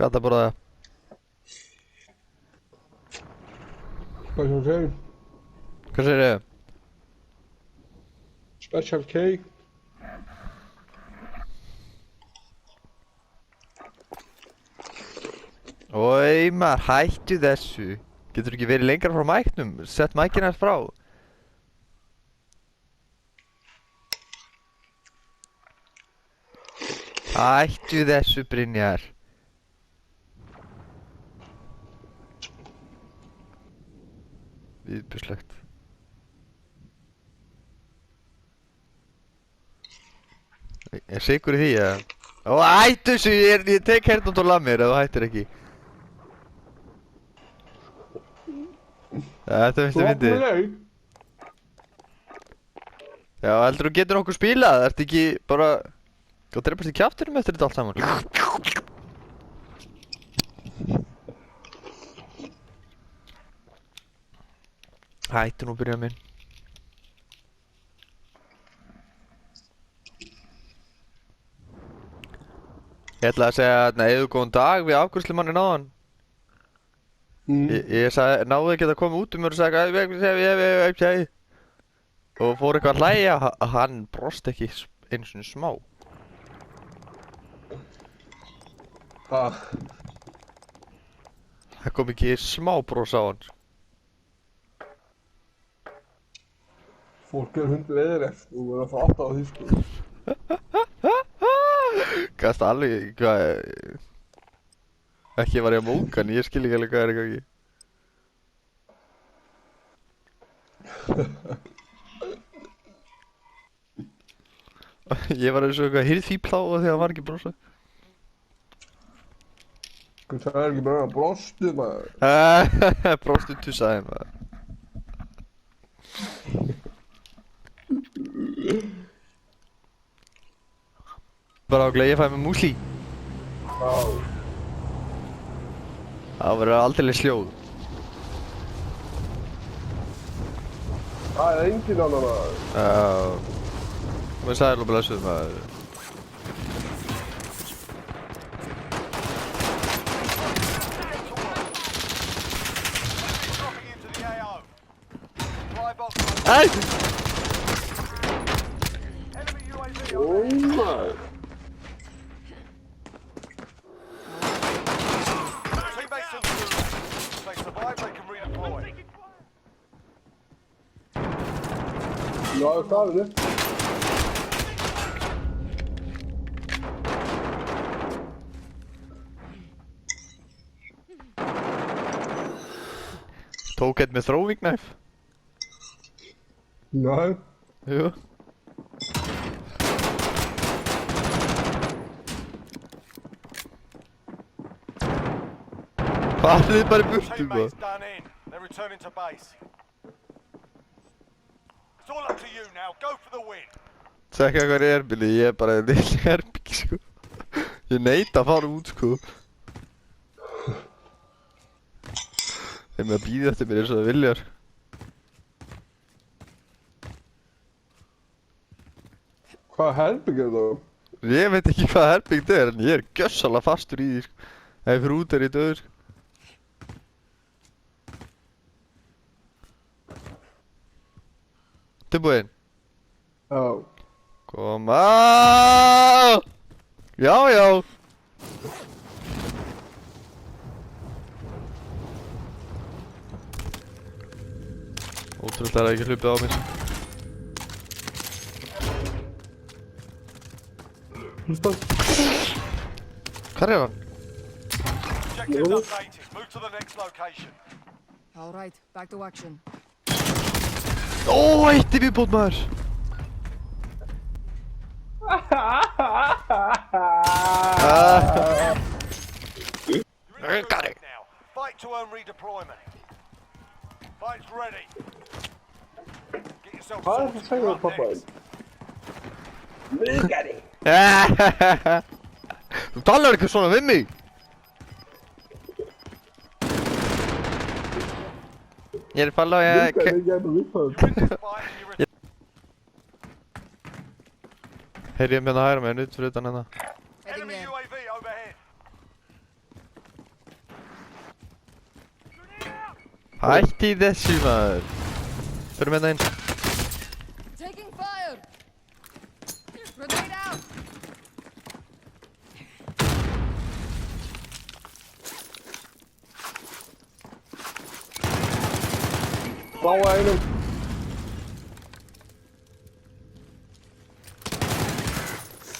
Hvað er það bara það? Hvað sem segir? Hvað segir þið? Special K. Ói maður, hættu þessu. Getur ekki verið lengra frá mæknum? Sett mækina þess frá. Hættu þessu, Brynjar. Viðbjörnslegt. Er sigur í því, eða? Ó, hættu þessu, ég tek heyrnartól af mér ef þú hættir ekki. Þetta finnst þið fyndið. Já, heldur þú getur nokkuð spilað? Ertu ekki bara... Þú drefast í kjaftinum eftir þetta allt saman. Hættu nú, byrja minn. Ég ætla að segja, eða góðan dag við afgjörslumannin áðan. Ég sagði, náðu ekki að koma út mér og sagði, og fór eitthvað að hlæja, hann brosti ekki einu sinni smá. Það kom ekki smá bros á hann. Fólk hundur veðureft og verður að fara átt á því sko. Gast alveg, hvað... Ekki var ég að móka hann, ég skil ekki alveg hvað er í gangi. Ég var eins og eitthvað hirðfíbl á því að það var ekki brosa. Það er ekki bara brostu maður. Brostu tussaði maður. Bara áglega ég fæði með músli. Það verður aldrei sljóð. Það er enginn annar maður. Men sæl og blessuð maður. Æ! Oh maður. Já, það er það. Tók eitt með throwing knife. Nei. Jú. Farið bara í burtu maður. Tjekka hvað er erbili, ég er bara lill herbyggi sko. Ég neita að fara út sko. Þeim að býða eftir mér eins og það viljar. Hvað herbygg er það? Ég veit ekki hvað herbygg það er en ég er gjössalega fastur í því sko. Ef ég fyrir út er ég döður sko. Tilbúinn? Já. Koma! Já, já! Ótrúlega er ekki hlupið á mér. Hlusta. Hvar er hann? All right, back to action. Ó, eitt í viðbót maður! Got it! Fight to earn redeployment. Fight's ready. Get yourself Hvað er það að segja það pappa? Mugari! Þú talar ekki svona við mig! Ég er falla og ég... Mugari er gæmur viðfæður. Heyri ég með það hægra með henni út fyrir utan hérna. Enemy UAV overhead. Hætti í þessu maður. Förum hérna inn. Taking fire! Grenade out! Bláa einum.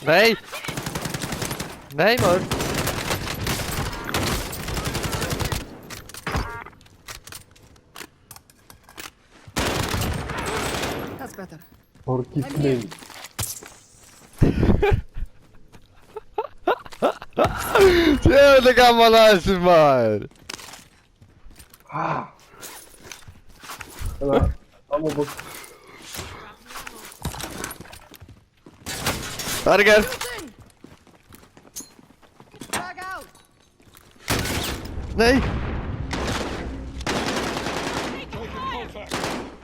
Nei! Nei maður! That's better. Torgið minn. Sjöfnlega gaman að þessu maður! Þannig að ammabók. Það er ekki hér! Shooting! Frag out! Nei!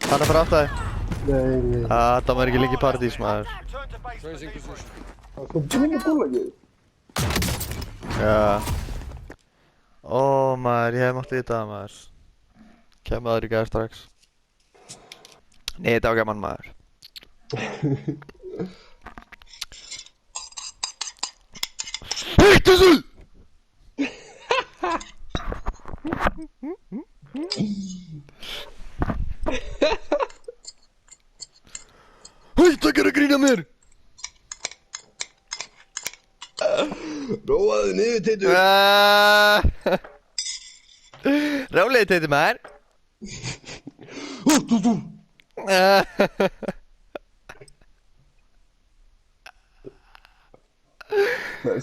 Hann er bara átt að þig. Nei. Það var ekki lengi í paradís maður. Turn to base for Það debrief. er svo búin að gúlagið. Já. Ó maður, ég hef mátt vita það maður. Kemur aður í gæði strax. Nei, þetta var gaman maður. Hættu þessu! Hættu að gera grín að mér! Róaðu niður, Teitur. Rólegið Teitur maður.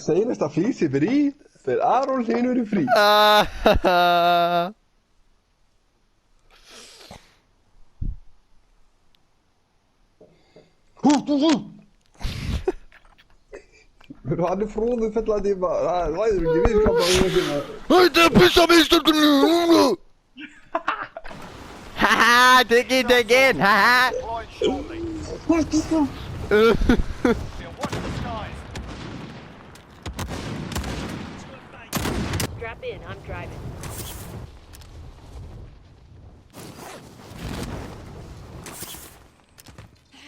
Seinasta flýsi fyrir í, fyrir Aron Hlynur í frí. Hann er fróðu fellandi í maður, það væður ekki viðskapað í þessu. Hættu að pissa mig í stundinu! Haha, tekinn, haha! Deploying shortly. Yeah, watch the skies. Strap in, I'm driving.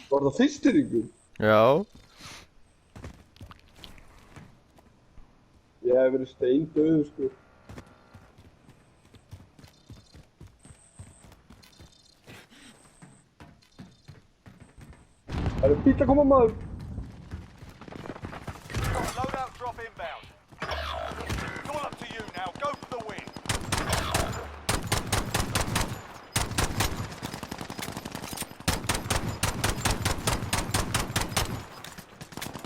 Var það fyrstir ykkur? Já. Ég hef verið steindauður, sko. Það er bíl að koma maður. Loadout drop inbound. It's all up to you now. Go for the win.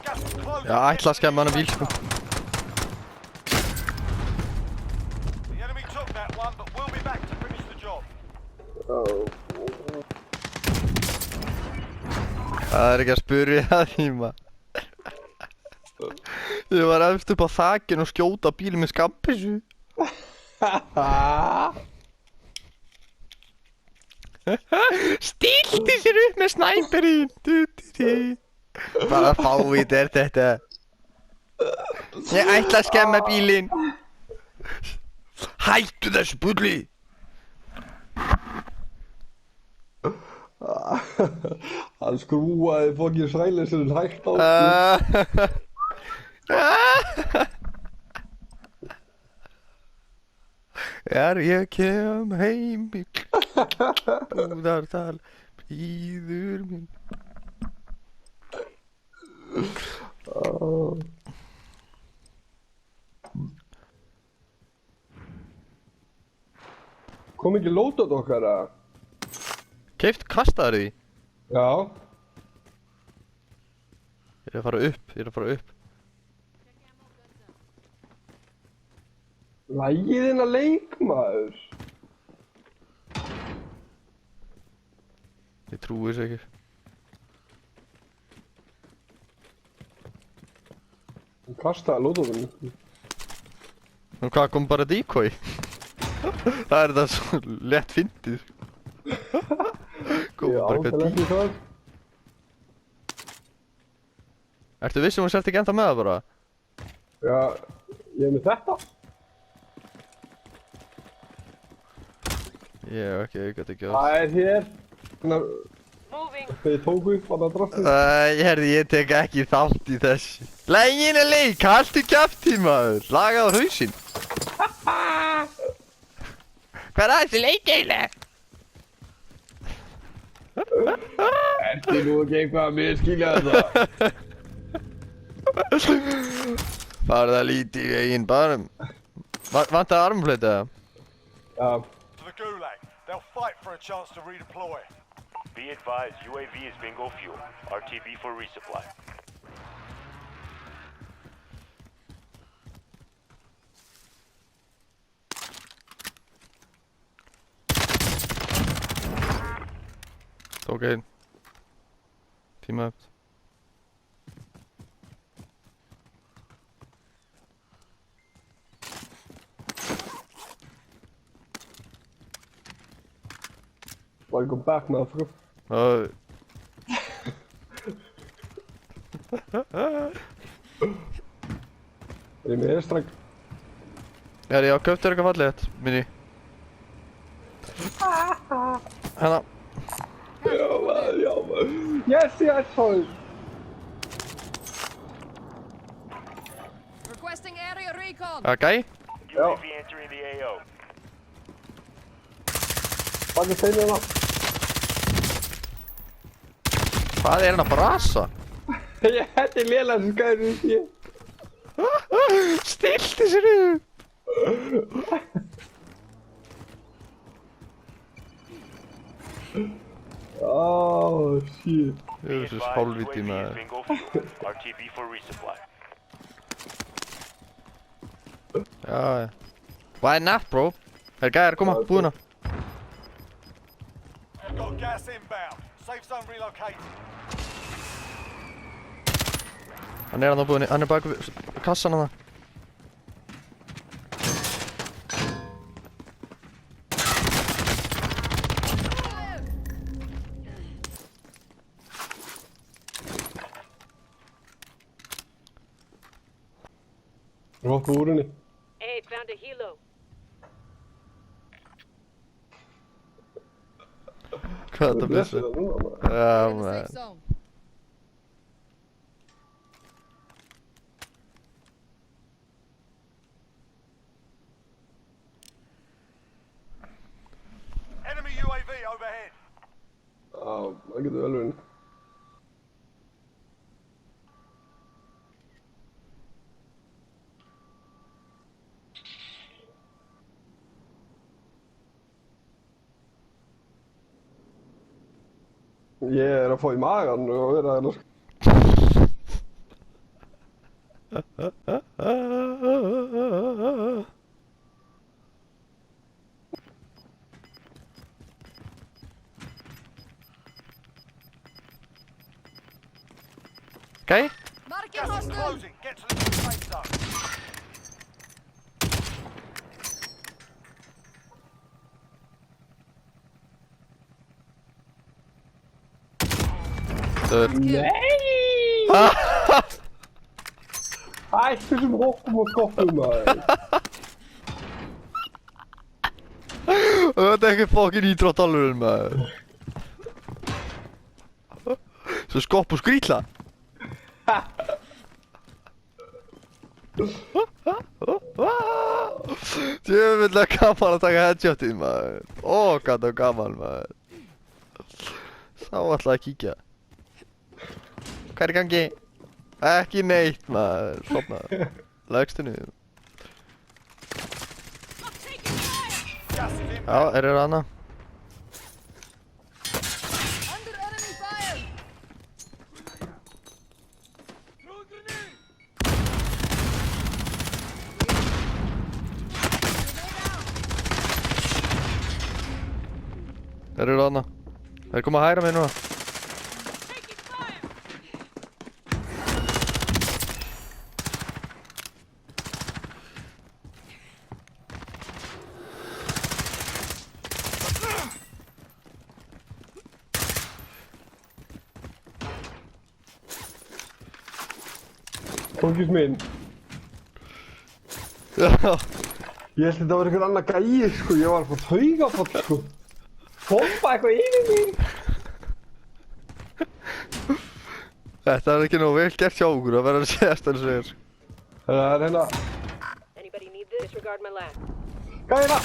Gas is closing. Já, ætla að skemma hana bíl sko. The enemy took that one, but we'll be back to finish the job. Það er ekki að spyrja það því maður. Ég var efst upp á þakinn og skjóta bílinn með skammbyssu. Stilti sér upp með snæperinn. Hvaða fávit er þetta? Ég ætla að skemma bílinn. Hættu þessu bulli. Hann skrúaði fokkin sælesurinn hægt á. Ég kem heim í Búðardal, bíður mín. Kom ekki lótat okkar að? Keypt kastaður því? Já. Ég er að fara upp. Lægið inn að leikmaður. Ég trúi þessu ekki. Hann kastaði lótatunum. Og hvað kom bara decoy? Það er það svo lett fyndið. Kom bara eitthvað decoy. Ekki það. Ertu vissum hún sért ekki enda með það bara? Já, ég er með þetta. Ég hef ekki aukat að gjóð. Það er hér. Þegar ég tók upp á það draftu. Ég tek ekki þátt í þessu. Legin er leik, haltu kjafti maður. Lagaðu hausinn. Hvað er þessi leik eiginlega? Ertu nú ekki eitthvað að miskilja þetta? Farðu að líti í eigin barm. Vantar armflötu eða? Já. To the Gulag. They'll fight for a chance to redeploy. Be advised, UAV is bingo fuel. RTB for resupply. Tók einn. Tíma upp. Welcome back, motherfucker. Er ég með airstrike? Já, köptur eitthvað fallegt, minni. Hérna. Já maður. Yes, sorry. Requesting area recon. Okay. UAV entering the AO. Baka steinir hana. Hvað er hann að brasa? Þetta er lélega sem skæður í því. Stilti sér upp! Oh, shit. Be Þessu advised, hálfviti UAV is maður. bingo fuel. RTB for resupply. Já. Why not, bro? Það er gæðir að koma, búðina. Got gas inbound. Safe zone relocated. Hann er hann á búðinni, hann er bak við kassan hann. Róttu úr henni. Hey, found a helo. Hvað er þetta að byssu? Já, In the man. safe zone. Enemy UAV overhead. Já, það getur vel verið. Ég er að fá í magan og vera að Okay. Marking Gas is hostile. closing. Get to the new safe zone. Döð. Hættu sem hoppum og skoppum maður. Þetta er ekki fokkin íþróttalurinn maður. Svo skopp og skrýtla. Djöfull er gaman að taka headshotið maður. Ó, hvað það er gaman maður. Sá alltaf að kíkja. Hvað er í gangi? Ekki neitt maður. Sopnaður. Legstu niður. Gas is Já, inbound. er það hana? Under enemy fire. Er það hana? Það er komið að hæra mig núna. Tókis minn. Já. Ég held þetta var einhver annar gæi sko, ég var að fá taugafall sko. Hoppa eitthvað yfir mig. Þetta er ekki nóg vel gert hjá okkur að vera að séðast eins og þér. Það er hérna. Anybody need this? Disregard my last. Hvað er það?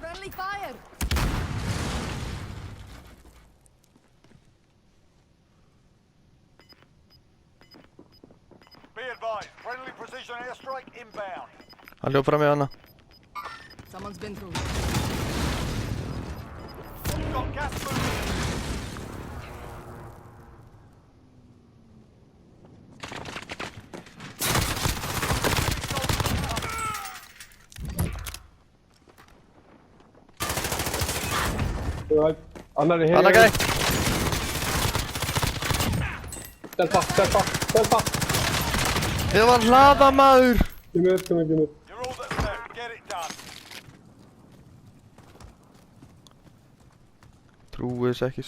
Friendly fire! Be advised, friendly precision airstrike inbound. Hann hljóp fram í hana. Someone's been through. Got gas moving. Annar er hér. Annar gæi. Stelpa. Þið var hlaða maður. Kemur upp. You're all that's left. Get it done. Trúið þess ekki.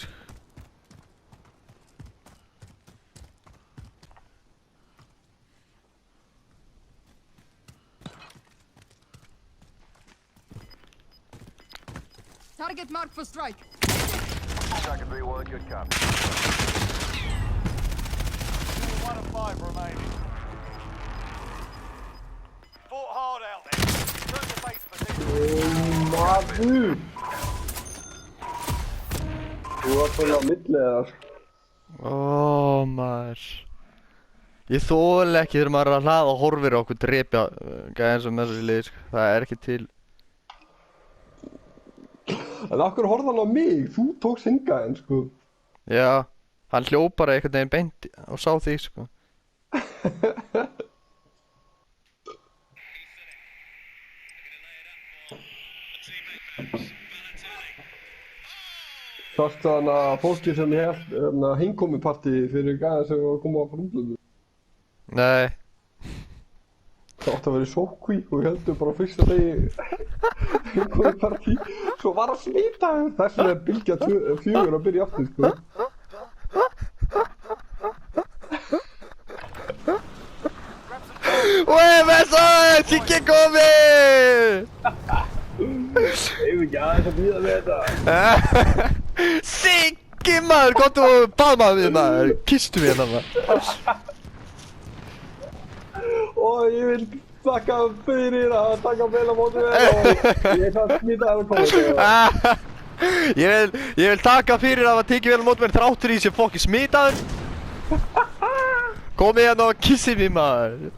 Target marked for strike. Second 3-1, good copy. 1 of 5 remaining. Fought hard out there. Return to base position. Maður. Þú var svona á milli þar. Ó maður. Ég þoli ekki þegar maður er að hlaða og horfir á okkur drepja gæði eins og með þessu lið, sko. Það er ekki til. En okkur horfði hann á mig, þú tókst hingaðinn, sko. Já, hann hljóp bara einhvern veginn beint og sá þig, sko. Sástu þannig að fólki sem ég held heimkomupartí fyrir gæðin sem var að koma á frúmblöðu. Nei. Það átti að vera í sótkví og við heldum bara fyrsta degi heimkomupartí. Svo var að smita þess. Þess vegna er bylgja 4 að byrja aftur, sko. Oi, Messan! Siggi komið! Eigum ekki aðeins að bíða með þetta. Siggi maður, komdu og faðmaðu við maður. Kistu við hérna maður. Og ég vil þakka fyrir að taka vel á móti mér og ég er það smitaður að koma. Ég vil taka fyrir að tekið vel á móti mér þráttur í þessi fokki smitaður. Komið hérna og kissi mig maður.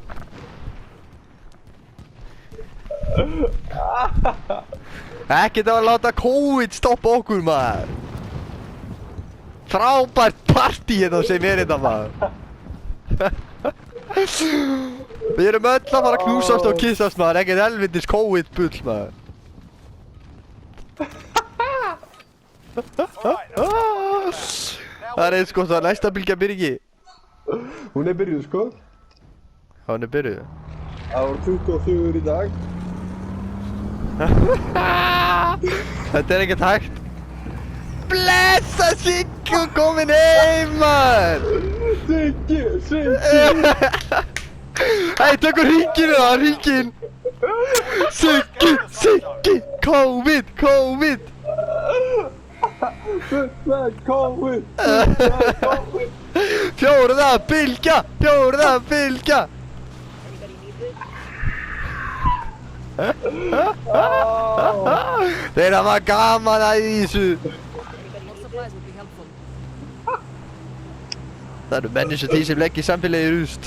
Ekkert að láta COVID stoppa okkur maður. Frábært partí hérna sem er hérna maður. Við erum öll að fara að knúsast og kissast maður, ekkert helvitis COVID bull maður. Það er eins gott að næsta bylgja byrja ekki. Hún er byrjuð, sko. Hún er byrjuð. Það voru 24 í dag. Þetta er ekkert hægt. Blessa Siggi og komin heim maður. Siggi. Hei, tökur hringinu það, hringin. Siggi, COVID. COVID. Fjórða bylgja. Þeir hafa gaman að þessu. More supplies would be helpful. Það eru menn eins og því sem leggja samfélagið í rúst.